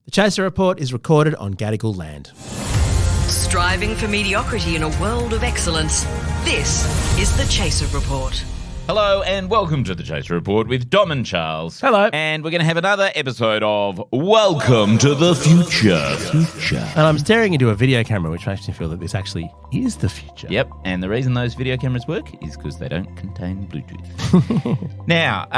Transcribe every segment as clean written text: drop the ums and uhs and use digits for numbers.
The Chaser Report is recorded on Gadigal land. Striving for mediocrity in a world of excellence. This is the Chaser Report. Hello and welcome to the Chaser Report with Dom and Charles. Hello. And we're going to have another episode of Welcome to the Future. And I'm staring into a video camera, which makes me feel that this actually is the future. Yep, and the reason those video cameras work is because they don't contain Bluetooth. Now,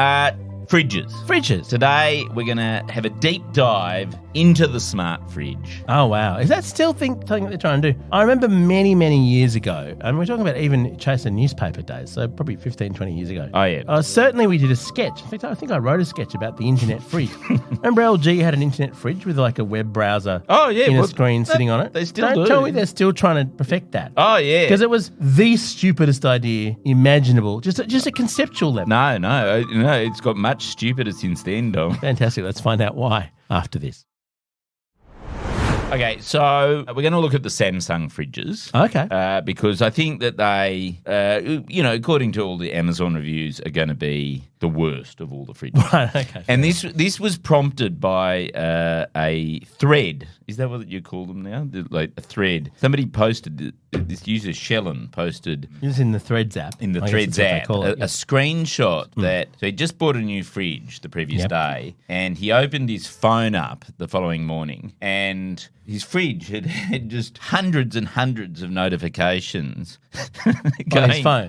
fridges. Fridges. Today we're going to have a deep dive into the smart fridge. Oh, wow. Is that still something that they're trying to do? I remember many, many years ago, and we're talking about even Chaser newspaper days, so probably 15, 20 years ago. Oh, yeah. Certainly we did a sketch. In fact, I think I wrote a sketch about the internet fridge. Remember LG had an internet fridge with like a web browser in a screen sitting on it? They still do. Don't tell me they're still trying to perfect that. Oh, yeah. Because it was the stupidest idea imaginable, just a conceptual level. No, it's got much stupider since then, Dom. Fantastic. Let's find out why after this. Okay, so we're going to look at the Samsung fridges. Okay. Because I think that they, according to all the Amazon reviews, are going to be the worst of all the fridges. Right, okay. And this was prompted by a thread. Is that what you call them now? Like a thread. Somebody posted, this user Shellen posted. This is in the Threads app. In the I guess Threads that's what they app, call it, a screenshot that, so he just bought a new fridge the previous day, and he opened his phone up the following morning, and his fridge had just hundreds and hundreds of notifications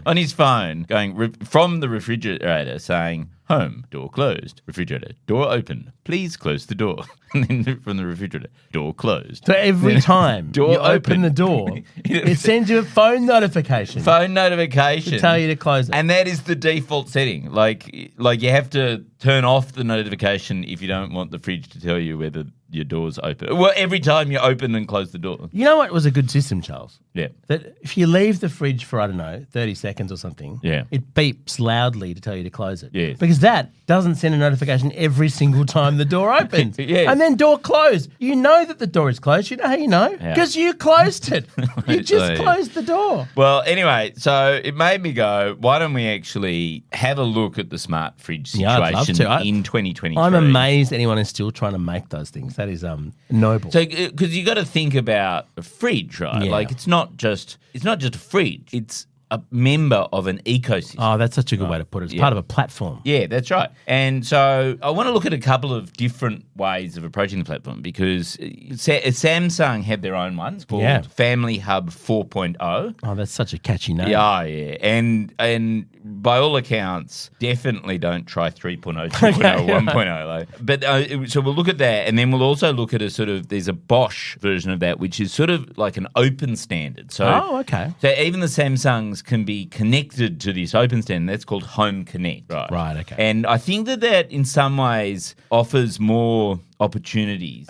on his phone, going from the refrigerator saying, home, door closed, refrigerator, door open, please close the door. And then from the refrigerator, door closed. So every time door you open the door, it sends you a phone notification. Phone notification. To tell you to close it. And that is the default setting. Like you have to turn off the notification if you don't want the fridge to tell you whether your door's open. Well, every time you open and close the door. You know what was a good system, Charles? Yeah. That if you leave the fridge for, 30 seconds or something, it beeps loudly to tell you to close it. Yes. Because that doesn't send a notification every single time the door opens. Yes. And then door closed. You know that the door is closed. You know how you know? Because you closed it. You just closed the door. Well, anyway, so it made me go, why don't we actually have a look at the smart fridge situation in 2023? I'm amazed anyone is still trying to make those things. That is noble. So, because you got to think about a fridge, right? Yeah. Like it's not just a fridge. It's a member of an ecosystem. Oh, that's such a good way to put it. It's part of a platform. Yeah, that's right. And so I want to look at a couple of different ways of approaching the platform because Samsung have their own ones called Family Hub 4.0. Oh, that's such a catchy name. Yeah. And by all accounts, definitely don't try 3.0, 2.0, 1.0. But so we'll look at that, and then we'll also look at there's a Bosch version of that, which is sort of like an open standard. So, So even the Samsungs can be connected to this open standard. That's called Home Connect. Right, okay. And I think that in some ways offers more opportunities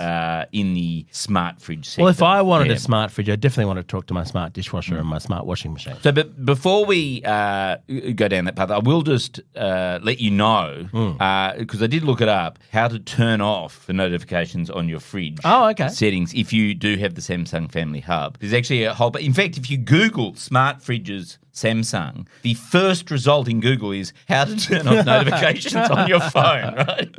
in the smart fridge sector. Well, if I wanted a smart fridge, I definitely want to talk to my smart dishwasher and my smart washing machine. So, but before we go down that path, I will just let you know, because I did look it up, how to turn off the notifications on your fridge settings if you do have the Samsung Family Hub. There's actually a whole... In fact, if you Google smart fridges Samsung, the first result in Google is how to turn off notifications on your phone, right?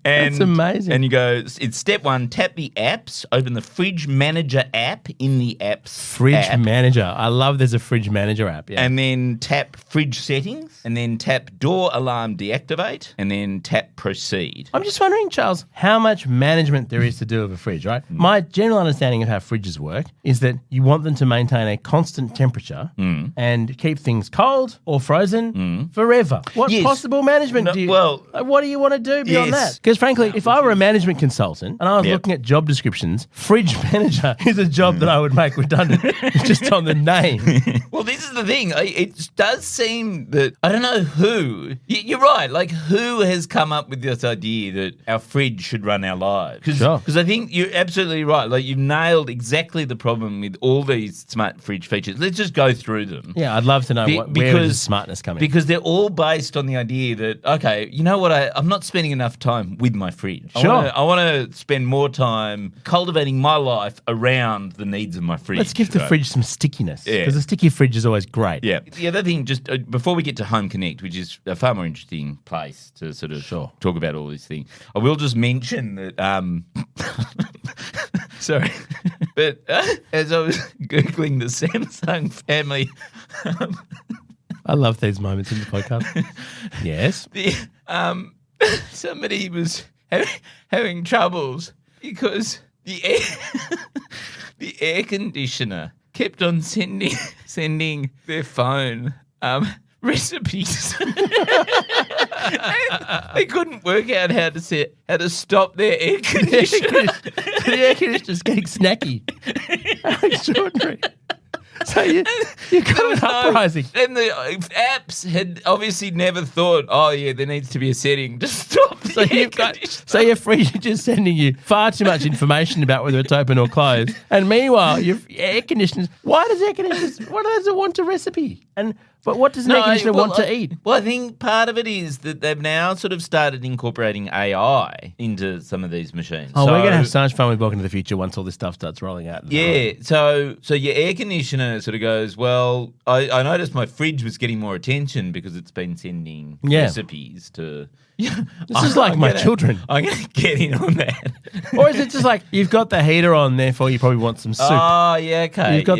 That's amazing. And you go, it's step one, tap the apps, open the Fridge Manager app in the apps Manager. I love there's a Fridge Manager app. Yeah. And then tap Fridge Settings, and then tap Door Alarm Deactivate, and then tap Proceed. I'm just wondering, Charles, how much management there is to do of a fridge, right? My general understanding of how fridges work is that you want them to maintain a constant temperature and keep things cold or frozen forever. What possible management do you... Well... what do you want to do beyond that? Because frankly, if I were a management consultant and I was looking at job descriptions, Fridge Manager is a job that I would make redundant just on the name. Well, this is the thing. It does seem that... I don't know who... You're right. Like, who has come up with this idea that our fridge should run our lives? Because I think you're absolutely right. Like, you've nailed exactly the problem with all these smart fridge features. Let's just go through them. Yeah, I'd love to know where is the smartness coming. Because they're all based on the idea that, okay, you know what, I'm not spending enough time with my fridge. I want to spend more time cultivating my life around the needs of my fridge. Let's give the fridge some stickiness. Because a sticky fridge is always great. Yeah. The other thing, just before we get to Home Connect, which is a far more interesting place to sort of talk about all these things, I will just mention that Sorry. But as I was Googling the Samsung family, I love these moments in the podcast. Yes. Somebody was having troubles because the air conditioner kept on sending their phone recipes. They couldn't work out how to stop their air conditioner. The air conditioner's getting snacky. How extraordinary. So you got an uprising. And the apps had obviously never thought, oh, yeah, there needs to be a setting to stop the air conditioner. So your fridge is just sending you far too much information about whether it's open or closed. And meanwhile, your air conditioners, what does it want to recipe? But what does an air conditioner want to eat? Well, I think part of it is that they've now sort of started incorporating AI into some of these machines. Oh, we're going to have so much fun with Welcome to the Future once all this stuff starts rolling out. Yeah, so your air conditioner sort of goes, well, I noticed my fridge was getting more attention because it's been sending recipes to... Yeah, this is like my children. I'm going to get in on that. Or is it just like you've got the heater on, therefore you probably want some soup? Oh, yeah, okay. You've got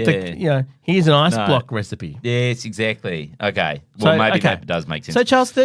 here's an ice block recipe. Yes, exactly. Okay. Well, maybe that does make sense. So, Charles,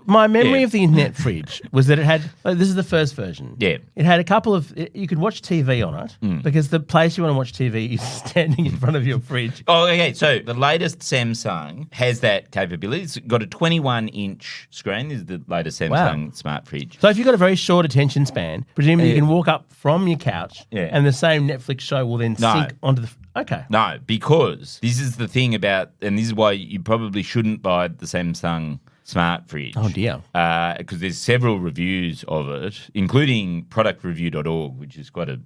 my memory of the internet fridge was that it had, this is the first version. Yeah. It had a couple of, you could watch TV on it because the place you want to watch TV is standing in front of your fridge. Oh, okay. So the latest Samsung has that capability. It's got a 21-inch screen. This is the latest Samsung smart fridge. So if you've got a very short attention span, presumably you can walk up from your couch and the same Netflix show will then sync onto the... Okay. No, because this is the thing about, and this is why you probably shouldn't buy the Samsung smart fridge. Oh, dear. Because there's several reviews of it, including productreview.org, which is quite a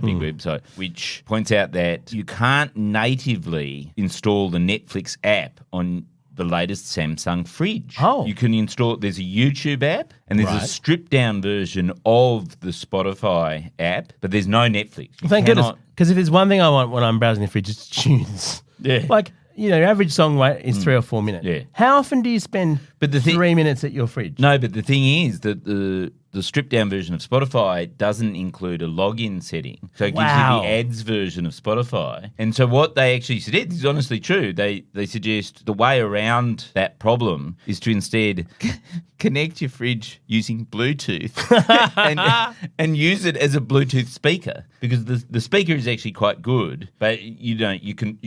big website, which points out that you can't natively install the Netflix app on the latest Samsung fridge. Oh. You can install, there's a YouTube app and there's a stripped down version of the Spotify app, but there's no Netflix. Thank goodness. Because if there's one thing I want when I'm browsing the fridge, it's tunes. Yeah. Like, your average song wait is 3 or 4 minutes. Yeah. How often do you spend 3 minutes at your fridge? No, but the thing is that the stripped down version of Spotify doesn't include a login setting. So it gives you the ads version of Spotify. And so what they actually suggest is honestly true. They suggest the way around that problem is to instead connect your fridge using Bluetooth and use it as a Bluetooth speaker, because the speaker is actually quite good, but you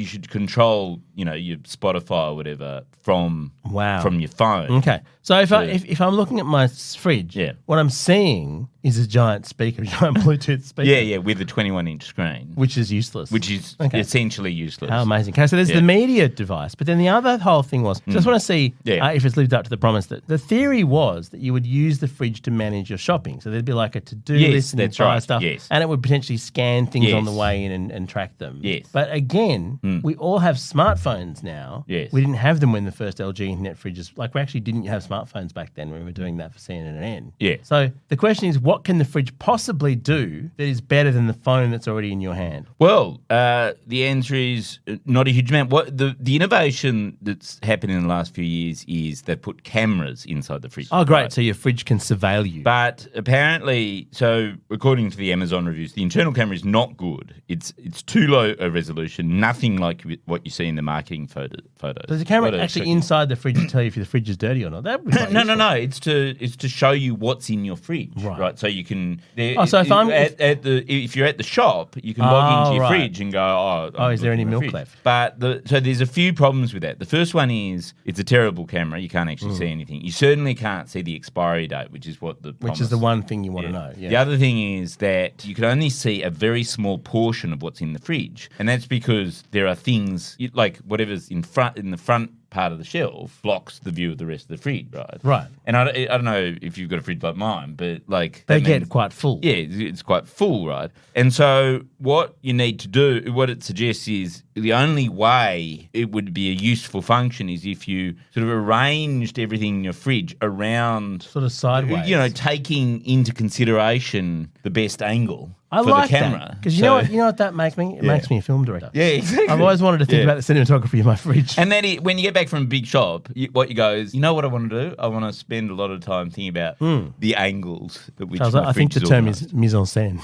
should control, your Spotify or whatever from your phone. Okay. So if I'm looking at my fridge, what I'm seeing is a giant speaker, a giant Bluetooth speaker. Yeah, with a 21-inch screen. Which is useless. Which is essentially useless. How amazing. Okay, so there's the media device, but then the other whole thing was, just want to see if it's lived up to the promise. That the theory was that you would use the fridge to manage your shopping. So there'd be like a to-do list and buy stuff, and it would potentially scan things on the way in and track them. Yes. But again, we all have smartphones now. Yes. We didn't have them when the first LG internet fridges, we actually didn't have smartphones back then when we were doing that for CNN. Yeah. So the question is, what can the fridge possibly do that is better than the phone that's already in your hand? Well, the answer is not a huge amount. What the innovation that's happened in the last few years is they've put cameras inside the fridge. Oh, great. Right? So your fridge can surveil you. But apparently, so according to the Amazon reviews, the internal camera is not good. It's too low a resolution, nothing like what you see in the marketing photos. Does the camera actually inside the fridge to tell you if the fridge is dirty or not? That would be No. It's to show you what's in your fridge, right? So you can. So if you're at the shop, you can log into your fridge and go, is there any milk left? But so there's a few problems with that. The first one is it's a terrible camera. You can't actually see anything. You certainly can't see the expiry date, which is what the which is the one thing you want to know. Yeah. The other thing is that you can only see a very small portion of what's in the fridge, and that's because there are things like whatever's in the front part of the shelf blocks the view of the rest of the fridge, right? Right. And I don't know if you've got a fridge like mine, but they get quite full. Yeah, it's quite full, right? And so what you need to do, what it suggests is the only way it would be a useful function is if you sort of arranged everything in your fridge around sort of sideways, taking into consideration the best angle. I for like the camera. Because you know what that makes me? It makes me a film director. Yeah, exactly. I've always wanted to think about the cinematography of my fridge. And then when you get back from a big shop, what you go is, you know what I want to do? I want to spend a lot of time thinking about the angles at which Charles, my I think fridge the term organised. is mise en scène.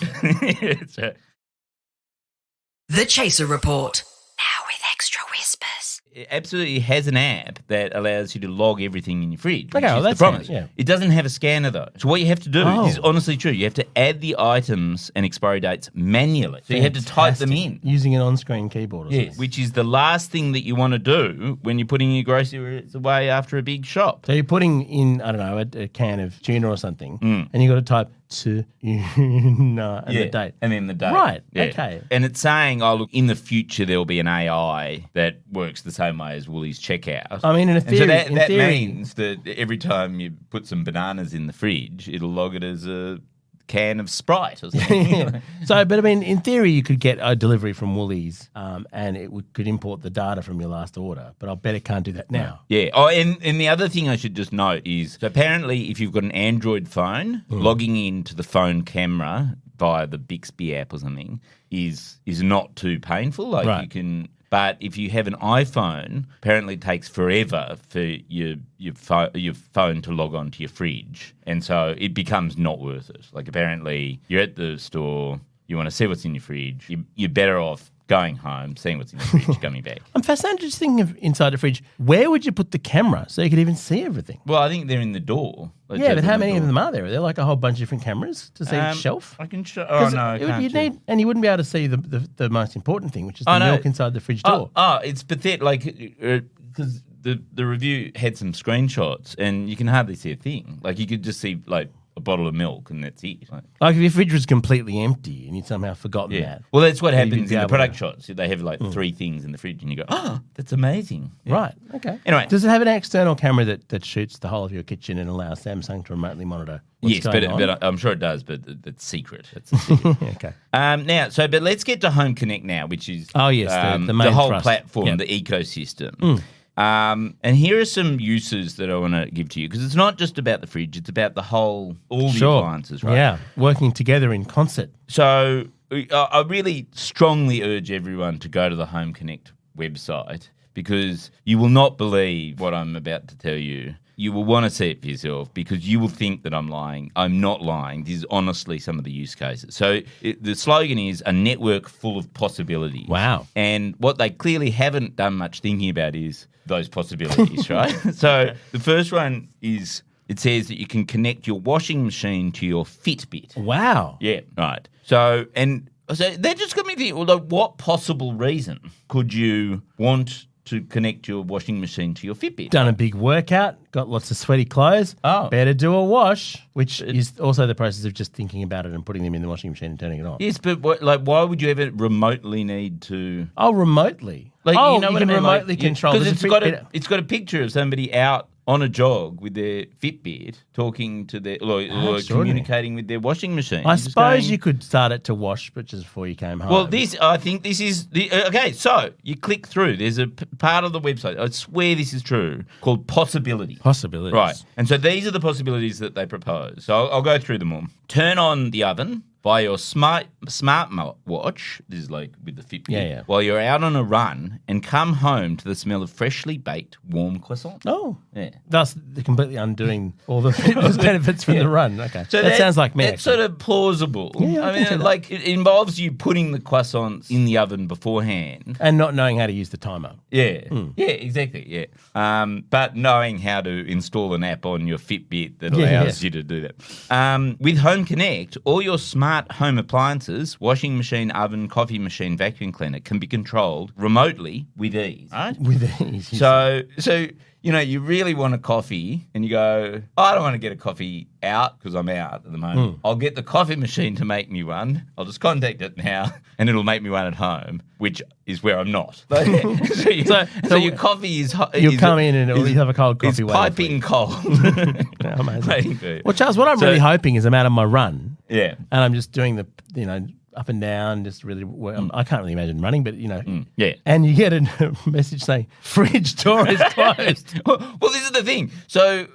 Yeah, The Chaser Report. Now with extra whispers. It absolutely has an app that allows you to log everything in your fridge. Okay, well, the that's promise. it, yeah. It doesn't have a scanner though. So what you have to do is honestly true. You have to add the items and expiry dates manually. So you have to type them in using an on-screen keyboard. Or something. Which is the last thing that you want to do when you're putting your groceries away after a big shop. So you're putting in, I don't know, a can of tuna or something, and you've got to type the date. And then the date. Right, Yeah. okay. And it's saying, oh, look, in the future there will be an AI that works the same way as Woolies checkout. I mean, in theory, that means that every time you put some bananas in the fridge, it'll log it as a can of Sprite or something. Yeah. So, but I mean, in theory, you could get a delivery from Woolies and it could import the data from your last order, but I bet it can't do that now. Yeah. Oh, and the other thing I should just note is, so apparently if you've got an Android phone, logging into the phone camera via the Bixby app or something is not too painful. Like Right. you can... But if you have an iPhone, apparently it takes forever for your phone to log on to your fridge. And so it becomes not worth it. Like apparently you're at the store, you want to see what's in your fridge. You're better off going home, seeing what's in your fridge, coming back. I'm fascinated just thinking of inside the fridge. Where would you put the camera so you could even see everything? Well, I think they're in the door. Like, Yeah, but how many door. of them are there? Are there like a whole bunch of different cameras to see each shelf? I can show. Oh, no, I can't. You'd need, and you wouldn't be able to see the most important thing, which is the Oh, no. milk inside the fridge door. It's pathetic. Like, because the review had some screenshots and you can hardly see a thing. Like, you could just see, like, a bottle of milk and that's it. Like if your fridge was completely empty and you'd somehow forgotten that. Well, that's what you'd happens be in the able product to- shots. They have, like, 3 things in the fridge and you go, oh, that's amazing. Yeah. Right, okay. Anyway. Does it have an external camera that shoots the whole of your kitchen and allows Samsung to remotely monitor what's Yes, going on? but I'm sure it does, but it's secret. It's a secret. Okay. But let's get to Home Connect now, which is Oh, yes, the main whole thrust. platform, Yep. the ecosystem. And here are some uses that I want to give to you because it's not just about the fridge; it's about all the appliances, right? Yeah, working together in concert. So I really strongly urge everyone to go to the Home Connect website because you will not believe what I'm about to tell you. You will want to see it for yourself because you will think that I'm lying. I'm not lying. This is honestly some of the use cases. So the slogan is a network full of possibilities. Wow. And what they clearly haven't done much thinking about is those possibilities, right? So the first one is it says that you can connect your washing machine to your Fitbit. Wow. Yeah, right. So that just got me thinking, well, what possible reason could you want to connect your washing machine to your Fitbit? Done a big workout, got lots of sweaty clothes. Oh. Better do a wash, which is also the process of just thinking about it and putting them in the washing machine and turning it on. Yes, but why would you ever remotely need to... Oh, remotely. Like, you you know what can I mean? remotely control. Because There's it's got a picture of somebody out on a jog with their Fitbit talking to their or communicating with their washing machine. I Just suppose going- you could start it to wash, but just before you came home. Well, I think this is the okay. So you click through. There's a part of the website. I swear this is true. Called possibilities. Possibilities. Right. And so these are the possibilities that they propose. So I'll go through them all. Turn on the oven by your smart watch. This is like with the Fitbit. Yeah. While you're out on a run and come home to the smell of freshly baked warm croissant. Oh. Yeah. Thus, they're completely undoing all the fitness benefits from the run. Okay. So that sounds like me. That's actually. sort of plausible. Yeah, I I can see mean, that. like it involves you putting the croissants in the oven beforehand. And not knowing how to use the timer. Yeah, yeah, exactly. Yeah, but knowing how to install an app on your Fitbit that allows you to do that. With Home Connect, all your smart home appliances, washing machine, oven, coffee machine, vacuum cleaner, can be controlled remotely with ease. Right? With ease. So you really want a coffee and you go, I don't want to get a coffee out because I'm out at the moment. I'll get the coffee machine to make me one. I'll just contact it now and it'll make me one at home, which is where I'm not. So your coffee is You'll come in and you have a cold coffee. It's piping cold. Amazing. Waiting for you. Well, Charles, what I'm really hoping is I'm out on my run. Yeah. And I'm just doing the, up and down, just really, I can't really imagine running, but, Yeah. And you get a message saying, fridge door is closed. Well, this is the thing. So,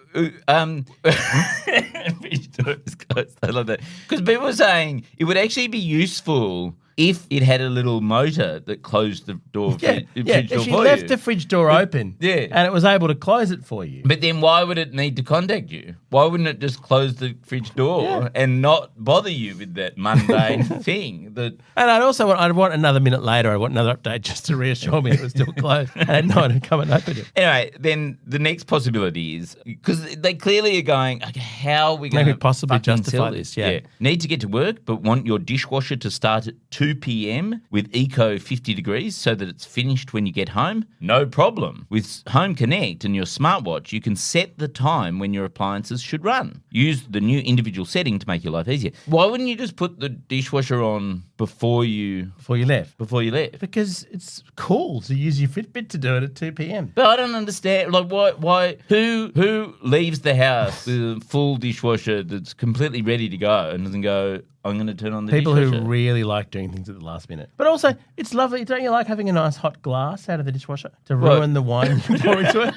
fridge door is closed. I love that. Because people were saying it would actually be useful if it had a little motor that closed the door. Fridge door if you for left you. the fridge door open yeah. and it was able to close it for you. But then why would it need to contact you? Why wouldn't it just close the fridge door and not bother you with that mundane thing? And I'd want another minute later, I'd want another update just to reassure me it was still closed. And I'd know I'd come and open it. Anyway, then the next possibility is, because they clearly are going, okay, how are we going to possibly justify this? Yeah. Need to get to work, but want your dishwasher to start at 2 p.m. with Eco 50 degrees so that it's finished when you get home? No problem. With Home Connect and your smartwatch, you can set the time when your appliances should run. Use the new individual setting to make your life easier. Why wouldn't you just put the dishwasher on before you left? Because it's cool to use your Fitbit to do it at 2 p.m. But I don't understand. Like, why? Who leaves the house with a full dishwasher that's completely ready to go and doesn't go, I'm going to turn on the People dishwasher? Who really like doing things at the last minute. But also, it's lovely. Don't you like having a nice hot glass out of the dishwasher to ruin the wine you pour into it?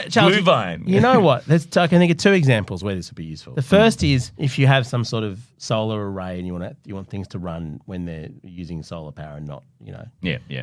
Charles, Blue Vine. You know what? I can think of two examples where this would be useful. The first is if you have some sort of solar array and you want things to run when they're using solar power and not,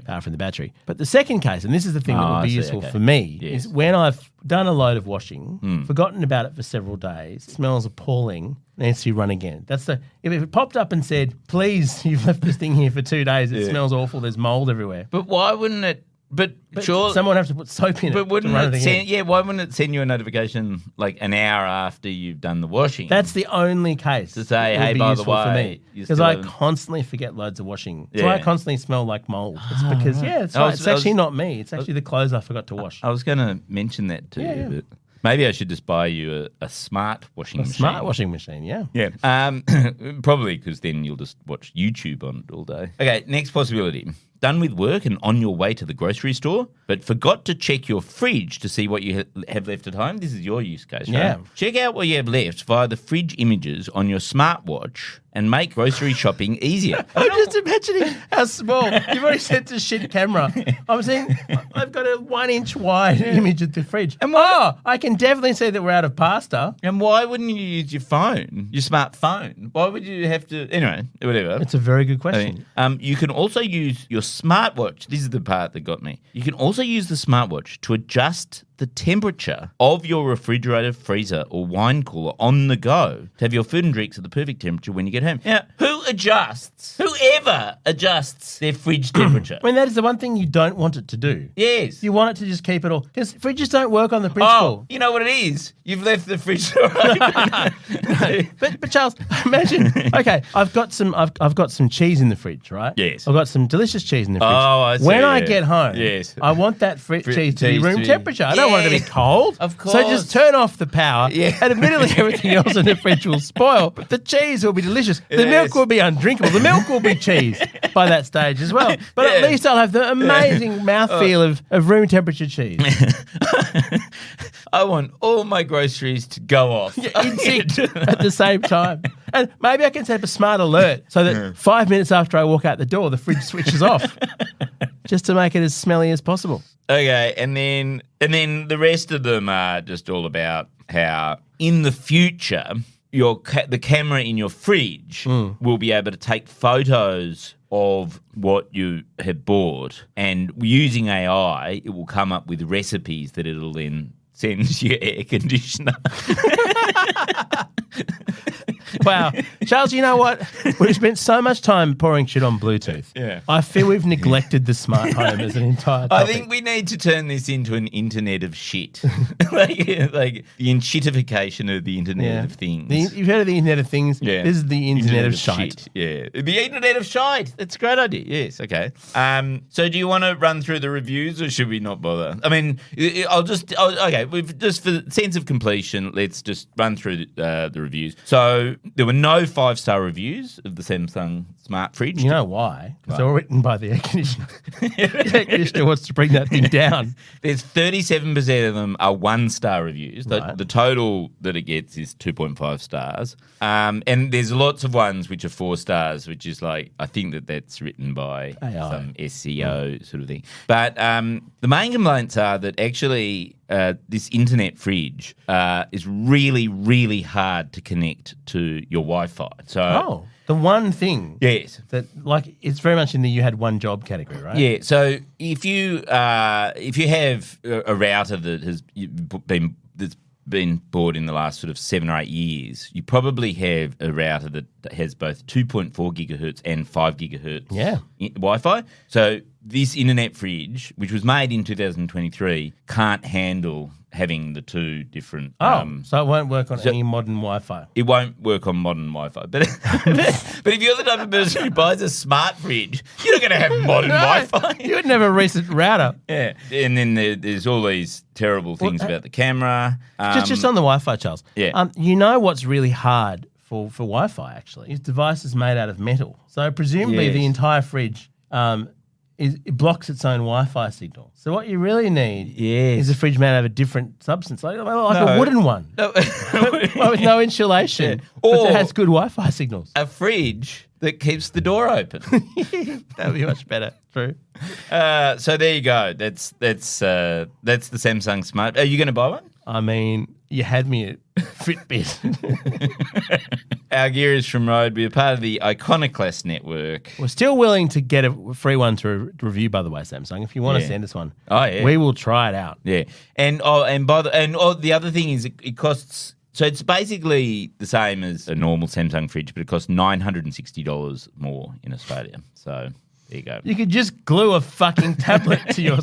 power from the battery. But the second case, and this is the thing that would be useful for me, is when I've done a load of washing, forgotten about it for several days, smells appalling, needs to run again. If it popped up and said, please, you've left this thing here for 2 days, it smells awful, there's mold everywhere. But why wouldn't it? But sure, someone would have to put soap in it. But wouldn't it send? Why wouldn't it send you a notification like an hour after you've done the washing? That's the only case to say, hey, by the way, for me, because I constantly forget loads of washing. So I constantly smell like mold. It's because it's actually not me. It's actually the clothes I forgot to wash. I was going to mention that to you, but maybe I should just buy you a smart washing machine. Smart washing machine, yeah. Probably because then you'll just watch YouTube on it all day. Okay, next possibility. Done with work and on your way to the grocery store, but forgot to check your fridge to see what you have left at home. This is your use case, right? Yeah. Check out what you have left via the fridge images on your smartwatch and make grocery shopping easier. I'm just imagining how small. You've already sent to shit camera. I'm seeing I've got a 1 inch wide image of the fridge. And I can definitely see that we're out of pasta. And why wouldn't you use your phone, your smartphone? Why would you have to? Anyway, whatever. It's a very good question. You can also use your smartwatch. This is the part that got me. You can also use the smartwatch to adjust the temperature of your refrigerator, freezer, or wine cooler on the go to have your food and drinks at the perfect temperature when you get home. Now, whoever adjusts their fridge temperature? I mean, that is the one thing you don't want it to do. Yes. You want it to just keep it all. Because fridges don't work on the principle. Oh, you know what it is? You've left the fridge door open. But Charles, imagine, okay, I've got some cheese in the fridge, right? Yes. I've got some delicious cheese in the fridge. Oh, I see. When I get home, I want that cheese to be room temperature. I don't want it to be cold. Of course. So just turn off the power, and admittedly everything else in the fridge will spoil, but the cheese will be delicious. The milk will be undrinkable. The milk will be cheese by that stage as well. But at least I'll have the amazing mouthfeel of room temperature cheese. I want all my groceries to go off. In sync at the same time. And maybe I can set up a smart alert so that 5 minutes after I walk out the door, the fridge switches off just to make it as smelly as possible. Okay, and then the rest of them are just all about how in the future the camera in your fridge will be able to take photos of what you have bought, and using AI, it will come up with recipes that it'll then send your air conditioner. Wow. Charles, you know what? We've spent so much time pouring shit on Bluetooth. Yeah. I feel we've neglected the smart home as an entire topic. I think we need to turn this into an internet of shit. like the shitification of the internet of things. You've heard of the internet of things? Yeah. This is the internet of shite. Yeah. The internet of shite. That's a great idea. Yes. Okay. So do you want to run through the reviews or should we not bother? I mean, we've just for the sense of completion, let's just run through the reviews. So there were no 5-star reviews of the Samsung Smart Fridge. You know why? Because they're all written by the air conditioner. The air conditioner wants to bring that thing down. There's 37% of them are 1-star reviews. Right. The total that it gets is 2.5 stars. And there's lots of ones which are 4 stars, which is like, I think that's written by AI. some SEO sort of thing. But the main complaints are that actually this internet fridge is really, really hard to connect to your Wi-Fi. So, the one thing. Yes. That, like, it's very much in the you had one job category, right? Yeah. So if you have a router that has been bought in the last sort of 7 or 8 years, you probably have a router that has both 2.4 gigahertz and 5 gigahertz Wi-Fi. So this internet fridge, which was made in 2023, can't handle having the two different. So it won't work on any modern Wi-Fi. It won't work on modern Wi-Fi. But if you're the type of person who buys a smart fridge, you're not going to have modern Wi-Fi. You would never have a recent router. Yeah. And then there's all these terrible things about the camera. Just on the Wi-Fi, Charles. Yeah. You know what's really hard for Wi-Fi, actually, is devices made out of metal. So presumably the entire fridge it blocks its own Wi-Fi signal. So what you really need is a fridge made out of a different substance, like a wooden one. No. With no insulation, but that has good Wi-Fi signals. A fridge that keeps the door open. That would be much better. True. So there you go. That's the Samsung Smart. Are you going to buy one? I mean, you had me at Fitbit. Our gear is from Rode. We're part of the Iconoclast network. We're still willing to get a free one to review, by the way, Samsung. If you want to send us one, we will try it out. Yeah, and the other thing is it costs. So it's basically the same as a normal Samsung fridge, but it costs $960 more in Australia. So there you go. You could just glue a fucking tablet to your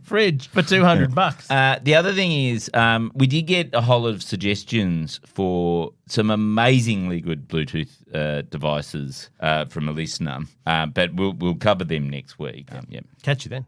fridge for $200. The other thing is we did get a whole lot of suggestions for some amazingly good Bluetooth devices from a listener, but we'll cover them next week. Catch you then.